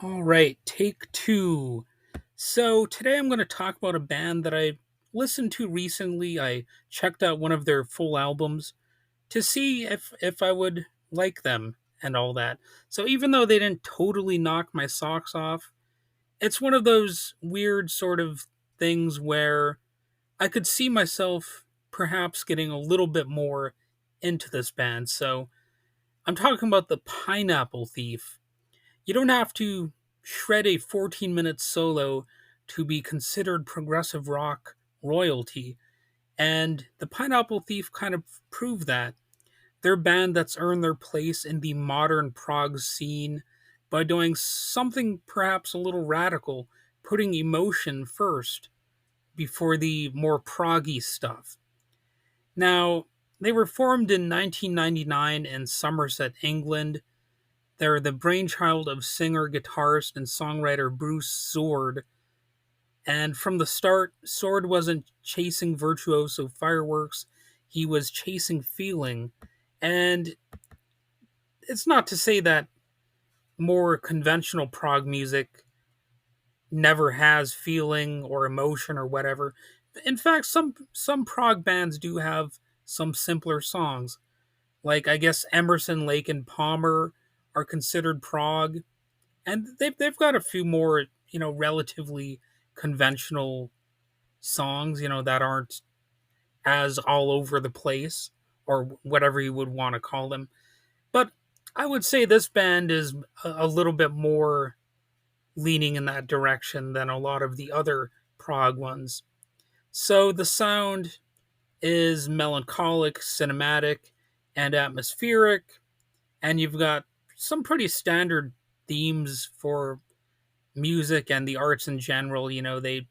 All right, take two. So today I'm going to talk about a band that I listened to recently. I checked out one of their full albums to see if I would like them and all that. So even though they didn't totally knock my socks off, it's one of those weird sort of things where I could see myself perhaps getting a little bit more into this band. So I'm talking about the Pineapple Thief. You don't have to shred a 14-minute solo to be considered progressive rock royalty. And the Pineapple Thief kind of proved that. They're a band that's earned their place in the modern prog scene by doing something perhaps a little radical, putting emotion first before the more proggy stuff. Now, they were formed in 1999 in Somerset, England. They're the brainchild of singer, guitarist, and songwriter Bruce Sword. And from the start, Sword wasn't chasing virtuoso fireworks, he was chasing feeling. And it's not to say that more conventional prog music never has feeling or emotion or whatever. In fact, some prog bands do have some simpler songs. Like I guess Emerson, Lake, and Palmer are considered prog, and they've got a few more relatively conventional songs that aren't as all over the place or whatever you would want to call them. But I would say this band is a little bit more leaning in that direction than a lot of the other prog ones. So the sound is melancholic, cinematic, and atmospheric, and you've got some pretty standard themes for music and the arts in general. They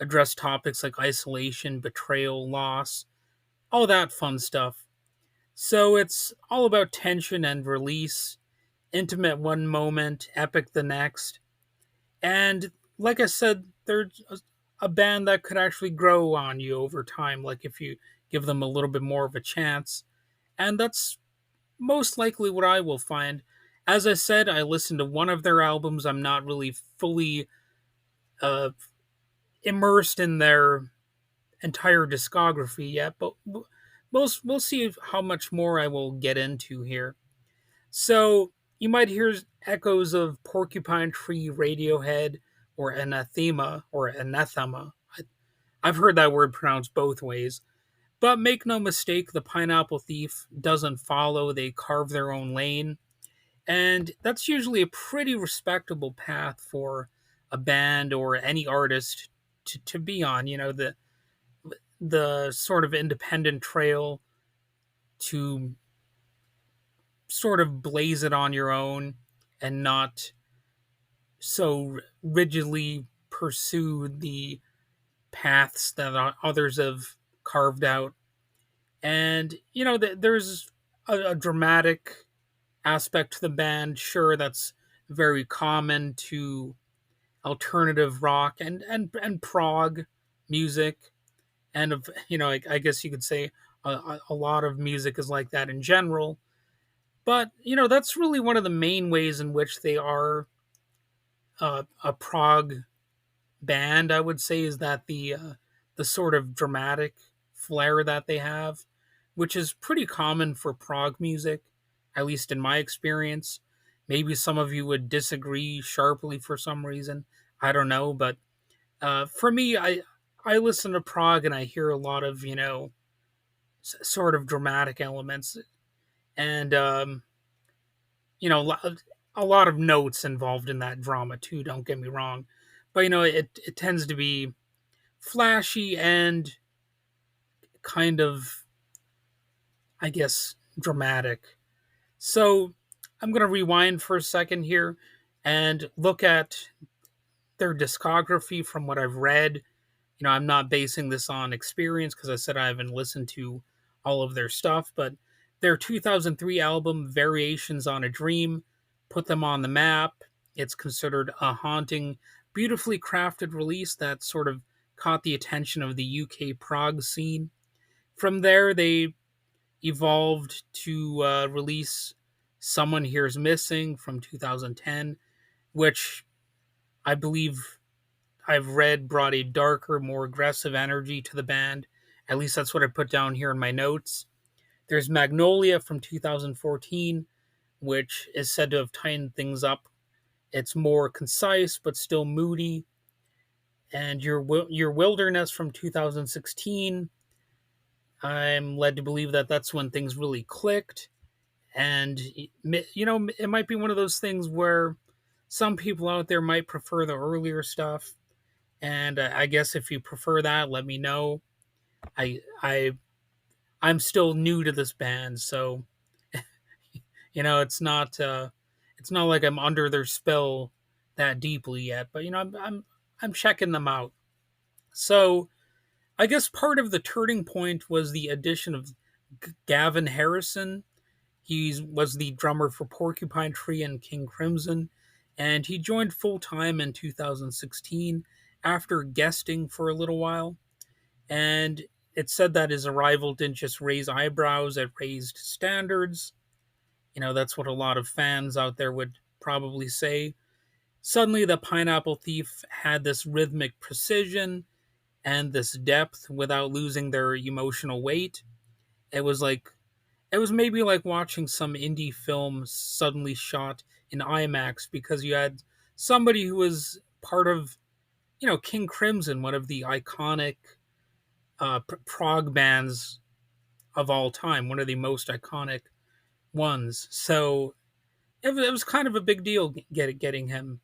address topics like isolation, betrayal, loss, all that fun stuff. So it's all about tension and release, intimate one moment, epic the next. And like I said, they're a band that could actually grow on you over time, like if you give them a little bit more of a chance. And that's most likely what I will find. As I said, I listened to one of their albums. I'm not really fully uh, immersed in their entire discography yet, but we'll see how much more I will get into here. So you might hear echoes of Porcupine Tree, Radiohead, or Anathema or Anathema. I've heard that word pronounced both ways. But make no mistake, the Pineapple Thief doesn't follow. They carve their own lane. And that's usually a pretty respectable path for a band or any artist to be on. The sort of independent trail to sort of blaze it on your own and not so rigidly pursue the paths that others have carved out. And, there's a dramatic aspect to the band. Sure, that's very common to alternative rock and prog music. And, I guess you could say a lot of music is like that in general. But, that's really one of the main ways in which they are a prog band, I would say, is that the sort of dramatic flair that they have, which is pretty common for prog music, at least in my experience. Maybe some of you would disagree sharply for some reason. I don't know, but for me, I listen to prog and I hear a lot of sort of dramatic elements and a lot of notes involved in that drama too. Don't get me wrong, but it tends to be flashy and kind of, I guess, dramatic. So I'm going to rewind for a second here and look at their discography from what I've read. I'm not basing this on experience because I said I haven't listened to all of their stuff, but their 2003 album, Variations on a Dream, put them on the map. It's considered a haunting, beautifully crafted release that sort of caught the attention of the UK prog scene. From there, they evolved to release Someone Here's Missing from 2010, which I believe I've read brought a darker, more aggressive energy to the band. At least that's what I put down here in my notes. There's Magnolia from 2014, which is said to have tightened things up. It's more concise but still moody. And your Wilderness from 2016, I'm led to believe that that's when things really clicked. And it might be one of those things where some people out there might prefer the earlier stuff, and I guess if you prefer that, let me know. I I I'm still new to this band, so it's not like I'm under their spell that deeply yet. But I'm checking them out. So I guess part of the turning point was the addition of Gavin Harrison. He was the drummer for Porcupine Tree and King Crimson, and he joined full time in 2016 after guesting for a little while. And it said that his arrival didn't just raise eyebrows, it raised standards. That's what a lot of fans out there would probably say. Suddenly, the Pineapple Thief had this rhythmic precision and this depth without losing their emotional weight. It was like it was maybe like watching some indie film suddenly shot in IMAX because you had somebody who was part of, King Crimson, one of the iconic prog bands of all time, one of the most iconic ones. So it was kind of a big deal getting him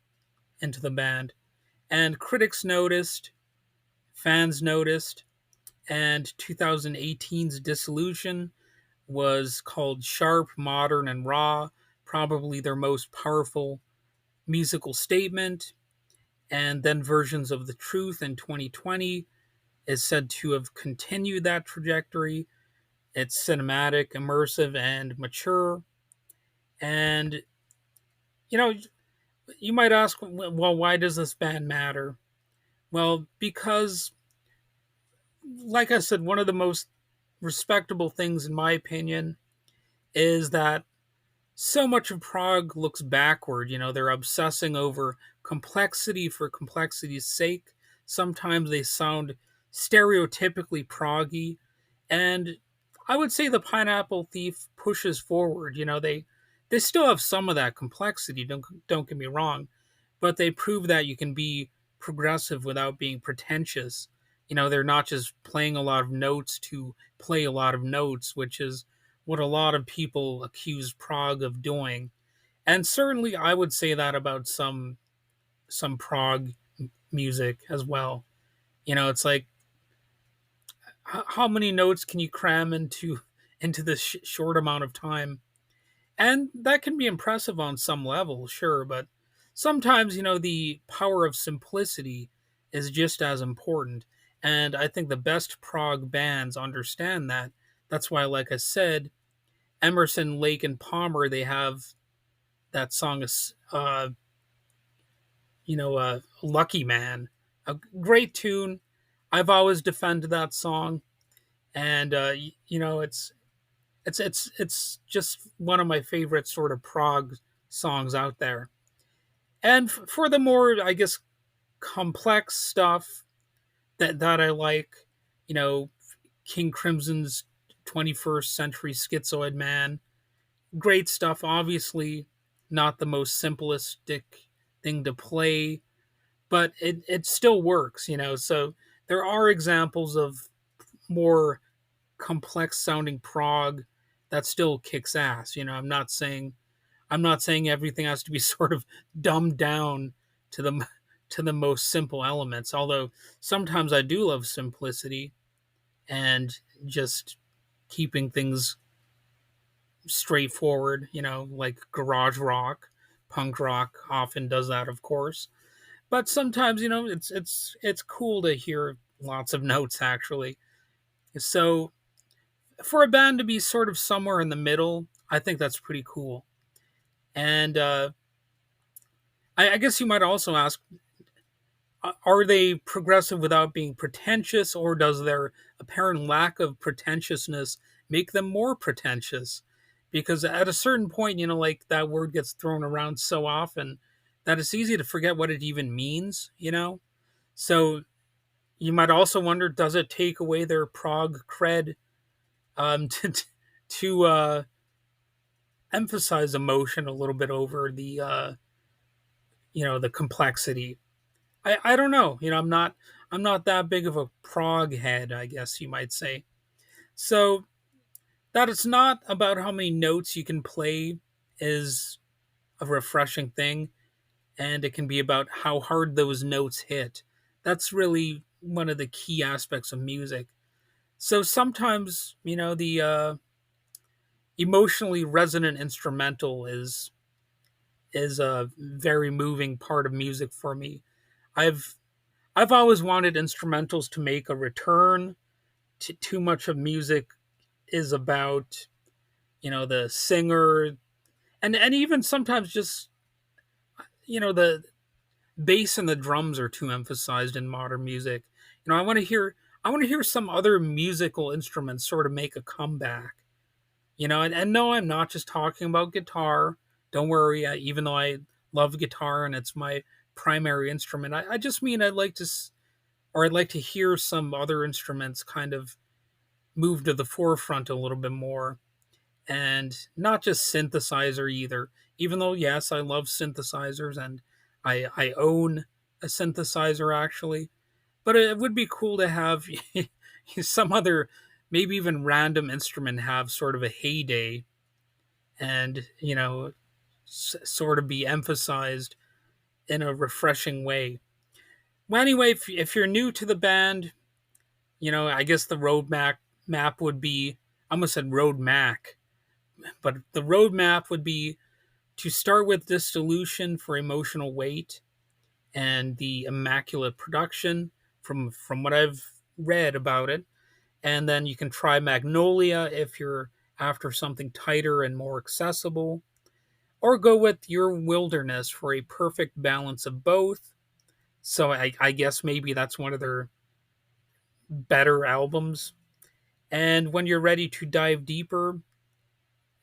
into the band. And critics noticed, fans noticed, and 2018's Dissolution was called sharp, modern, and raw, probably their most powerful musical statement. And then versions of The Truth in 2020 is said to have continued that trajectory. It's cinematic, immersive, and mature. And, you know, you might ask, well, why does this band matter? Well, because, like I said, one of the most respectable things, in my opinion, is that so much of Prague looks backward. They're obsessing over complexity for complexity's sake. Sometimes they sound stereotypically proggy, and I would say the Pineapple Thief pushes forward. They still have some of that complexity. Don't get me wrong, but they prove that you can be progressive without being pretentious. They're not just playing a lot of notes to play a lot of notes, which is what a lot of people accuse Prague of doing. And certainly I would say that about some Prague music as well. It's like how many notes can you cram into this short amount of time? And that can be impressive on some level, sure, but sometimes, the power of simplicity is just as important. And I think the best prog bands understand that. That's why, like I said, Emerson, Lake, and Palmer, they have that song, Lucky Man. A great tune. I've always defended that song. And, it's just one of my favorite sort of prog songs out there. And for the more, I guess, complex stuff that I like, you know, King Crimson's 21st Century Schizoid Man, great stuff. Obviously, not the most simplistic thing to play, but it still works, So there are examples of more complex sounding prog that still kicks ass. I'm not saying everything has to be sort of dumbed down to the most simple elements. Although sometimes I do love simplicity and just keeping things straightforward. Like garage rock, punk rock often does that, of course. But sometimes it's cool to hear lots of notes actually. So for a band to be sort of somewhere in the middle, I think that's pretty cool. And I guess you might also ask, are they progressive without being pretentious, or does their apparent lack of pretentiousness make them more pretentious? Because at a certain point, like that word gets thrown around so often, that it's easy to forget what it even means, you know? So you might also wonder, does it take away their prog cred to emphasize emotion a little bit over the complexity? I don't know. I'm not that big of a prog head, I guess you might say. So that it's not about how many notes you can play is a refreshing thing, and it can be about how hard those notes hit. That's really one of the key aspects of music. So sometimes, the emotionally resonant instrumental is a very moving part of music for me. I've I've always wanted instrumentals to make a return. Too much of music is about, the singer, and even sometimes just, the bass and the drums are too emphasized in modern music. I want to hear some other musical instruments sort of make a comeback. And no, I'm not just talking about guitar. Don't worry, even though I love guitar and it's my primary instrument, I just mean I'd like to hear some other instruments kind of move to the forefront a little bit more, and not just synthesizer either. Even though, yes, I love synthesizers and I own a synthesizer actually, but it would be cool to have some other, maybe even random instrument have sort of a heyday, and sort of be emphasized in a refreshing way. Well, anyway, if you're new to the band, I guess the roadmap would be, I almost said road mac, but the roadmap would be to start with Dissolution for emotional weight and the immaculate production from what I've read about it. And then you can try Magnolia if you're after something tighter and more accessible, or go with Your Wilderness for a perfect balance of both. So I guess maybe that's one of their better albums. And when you're ready to dive deeper,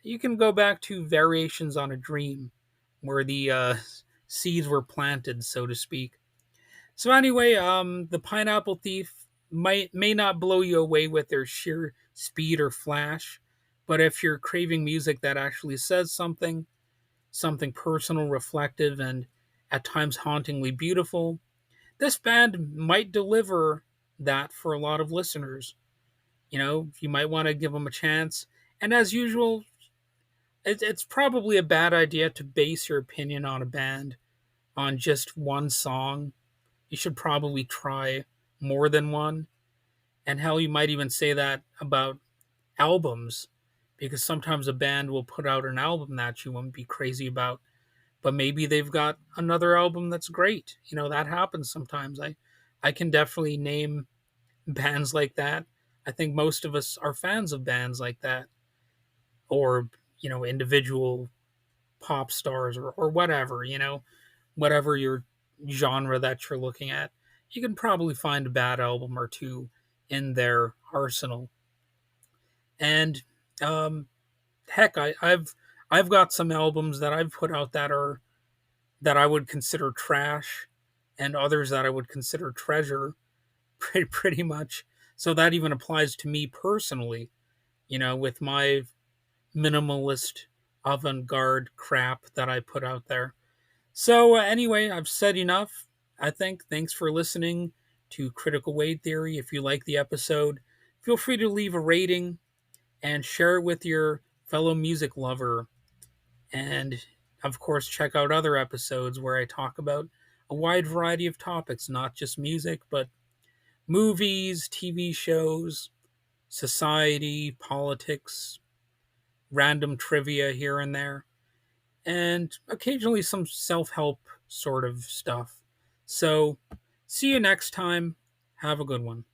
you can go back to Variations on a Dream, where the seeds were planted, so to speak. So anyway, the Pineapple Thief may not blow you away with their sheer speed or flash, but if you're craving music that actually says something personal, reflective, and at times hauntingly beautiful, this band might deliver that for a lot of listeners. You might want to give them a chance. And as usual, it's probably a bad idea to base your opinion on a band on just one song. You should probably try more than one. And hell, you might even say that about albums, because sometimes a band will put out an album that you won't be crazy about, but maybe they've got another album that's great. That happens sometimes. I can definitely name bands like that. I think most of us are fans of bands like that, or individual pop stars, or whatever, whatever your genre that you're looking at. You can probably find a bad album or two in their arsenal. And heck, I've got some albums that I've put out that I would consider trash, and others that I would consider treasure, pretty much. So that even applies to me personally, with my minimalist avant-garde crap that I put out there. So anyway, I've said enough. I think. Thanks for listening to Critical Weight Theory. If you like the episode, feel free to leave a rating and share it with your fellow music lover. And of course, check out other episodes where I talk about a wide variety of topics, not just music, but movies, TV shows, society, politics, random trivia here and there, and occasionally some self help sort of stuff. So, see you next time. Have a good one.